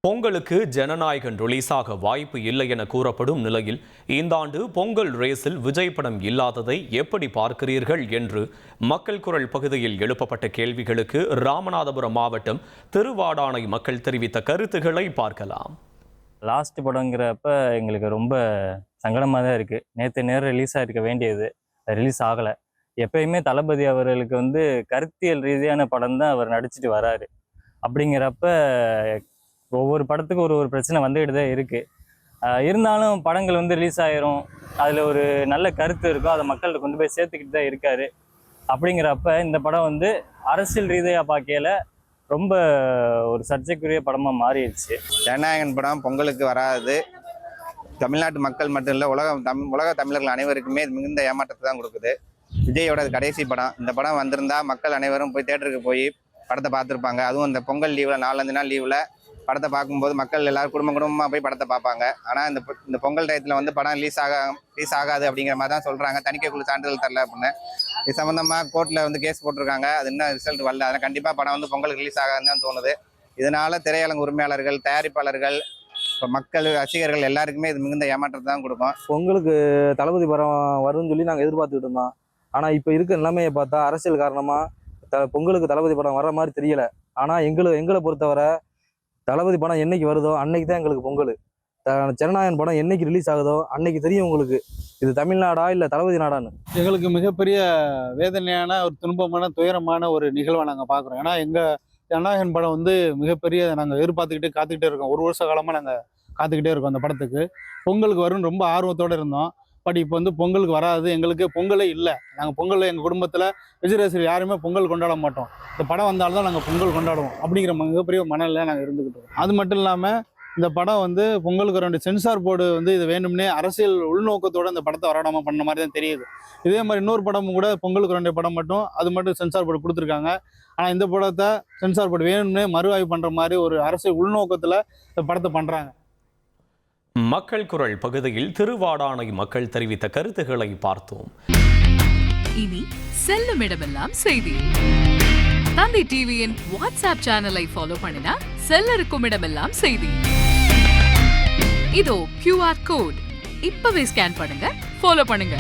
பொங்கலுக்கு ஜனநாயகன் ரிலீஸாக வாய்ப்பு இல்லை என கூறப்படும் நிலையில் இந்த ஆண்டு பொங்கல் ரேஸில் விஜய் படம் இல்லாததை எப்படி பார்க்கிறீர்கள் என்று மக்கள் குரல் பகுதியில் எழுப்பப்பட்ட கேள்விகளுக்கு ராமநாதபுரம் மாவட்டம் திருவாடானை மக்கள் தெரிவித்த கருத்துக்களை பார்க்கலாம். லாஸ்ட் படங்கிறப்ப எங்களுக்கு ரொம்ப சங்கடமாக தான் இருக்குது. நேரம் ரிலீஸ் ஆகிருக்க வேண்டியது ரிலீஸ் ஆகலை. எப்பயுமே தளபதி அவர்களுக்கு கருத்தியல் ரீதியான படம் தான் அவர் நடிச்சிட்டு வராரு. அப்படிங்கிறப்ப ஒவ்வொரு படத்துக்கும் ஒரு பிரச்சனை வந்துக்கிட்டு தான் இருக்குது. இருந்தாலும் படங்கள் ரிலீஸ் ஆகிரும், அதில் ஒரு நல்ல கருத்து இருக்கும், அதை மக்கள்கிட்ட கொண்டு போய் சேர்த்துக்கிட்டு தான் இருக்காரு. அப்படிங்கிறப்ப இந்த படம் அரசியல் ரீதியாக பார்க்கையில ரொம்ப ஒரு சர்ச்சைக்குரிய படமாக மாறிடுச்சு. ஜனநாயகன் படம் பொங்கலுக்கு வராது. தமிழ்நாட்டு மக்கள் மட்டும் இல்லை, உலக தமிழர்கள் அனைவருக்குமே மிகுந்த ஏமாற்றத்தை தான் கொடுக்குது. விஜயோட கடைசி படம். இந்த படம் வந்திருந்தா மக்கள் அனைவரும் போய் தேட்டருக்கு போய் படத்தை பார்த்துருப்பாங்க. அதுவும் இந்த பொங்கல் லீவில் 4-5 நாள் லீவில் படத்தை பார்க்கும்போது மக்கள் எல்லாரும் குடும்பமாக போய் படத்தை பார்ப்பாங்க. ஆனால் இந்த பொங்கல் டயத்தில் படம் ரிலீஸ் ஆகாது அப்படிங்கிற மாதிரி தான் சொல்கிறாங்க. தணிக்கைக்குழு சான்றிதழ் தரல அப்படின்னு. இது சம்மந்தமாக கோர்ட்டில் கேஸ் போட்டிருக்காங்க. அது இன்னும் ரிசல்ட் வரல. அதனால் கண்டிப்பாக படம் பொங்கலுக்கு ரிலீஸ் ஆகாதுன்னு தான் தோணுது. இதனால் திரையரங்கு உரிமையாளர்கள், தயாரிப்பாளர்கள், இப்போ மக்கள், ரசிகர்கள் எல்லாருக்குமே இது மிகுந்த ஏமாற்றத்தை தான் கொடுக்கும். பொங்கலுக்கு தளபதி படம் வரும்னு சொல்லி நாங்கள் எதிர்பார்த்துக்கிட்டு இருந்தோம். ஆனால் இப்போ இருக்க நிலைமையை பார்த்தா அரசியல் காரணமாக பொங்கலுக்கு தளபதி படம் வர்ற மாதிரி தெரியலை. ஆனால் எங்களை பொறுத்தவரை தளபதி படம் என்னைக்கு வருதோ அன்னைக்கு தான் எங்களுக்கு பொங்கல். ஜனநாயகன் படம் என்னைக்கு ரிலீஸ் ஆகுதோ அன்னைக்கு தெரியும் உங்களுக்கு இது தமிழ்நாடா இல்லை தளபதி நாடான்னு. எங்களுக்கு மிகப்பெரிய வேதனையான ஒரு துன்பமான துயரமான ஒரு நிகழ்வை நாங்கள் பார்க்குறோம். ஏன்னா எங்கள் ஜனநாயகன் படம் மிகப்பெரிய நாங்கள் காத்துக்கிட்டே இருக்கோம். ஒரு வருஷ காலமாக நாங்கள் காத்துக்கிட்டே இருக்கோம். அந்த படத்துக்கு பொங்கலுக்கு வரும்னு ரொம்ப ஆர்வத்தோடு இருந்தோம். பட் இப்போ பொங்கலுக்கு வராது. எங்களுக்கு பொங்கலே இல்லை. நாங்கள் பொங்கல் எங்கள் குடும்பத்தில் விஜய் யாருமே பொங்கல் கொண்டாட மாட்டோம். இந்த படம் வந்தால்தான் நாங்கள் பொங்கல் கொண்டாடுவோம் அப்படிங்கிற மிகப்பெரிய மனநிலை நாங்கள் இருந்துக்கிட்டு இருக்கோம். அது மட்டும் இல்லாமல் இந்த படம் பொங்கலுக்கு 2 சென்சார் போர்டு இது வேணும்னே அரசியல் உள்நோக்கத்தோடு இந்த படத்தை வராடாமல் பண்ண மாதிரி தான் தெரியுது. இதே மாதிரி இன்னொரு படமும் கூட பொங்கலுக்கு 2 படம் மட்டும் சென்சார் போர்டு கொடுத்துருக்காங்க. ஆனால் இந்த படத்தை சென்சார் போர்டு வேணும்னே மறுஆய்வு பண்ணுற மாதிரி ஒரு அரசியல் உள்நோக்கத்தில் இந்த படத்தை பண்ணுறாங்க. மக்கள் குரல் பகுதியில் திருவாடானை மக்கள் தெரிவித்த கருத்துக்களை பார்த்தோம். இனி செல்லும் இடமெல்லாம் செய்தி. தந்தை டிவியின் வாட்ஸ்அப் சேனலை ஃபாலோ பண்ணினா செல்ல இருக்கும் இடமெல்லாம் செய்தி. இதோ QR கோட் இப்பவே ஸ்கேன் பண்ணுங்க, ஃபாலோ பண்ணுங்க.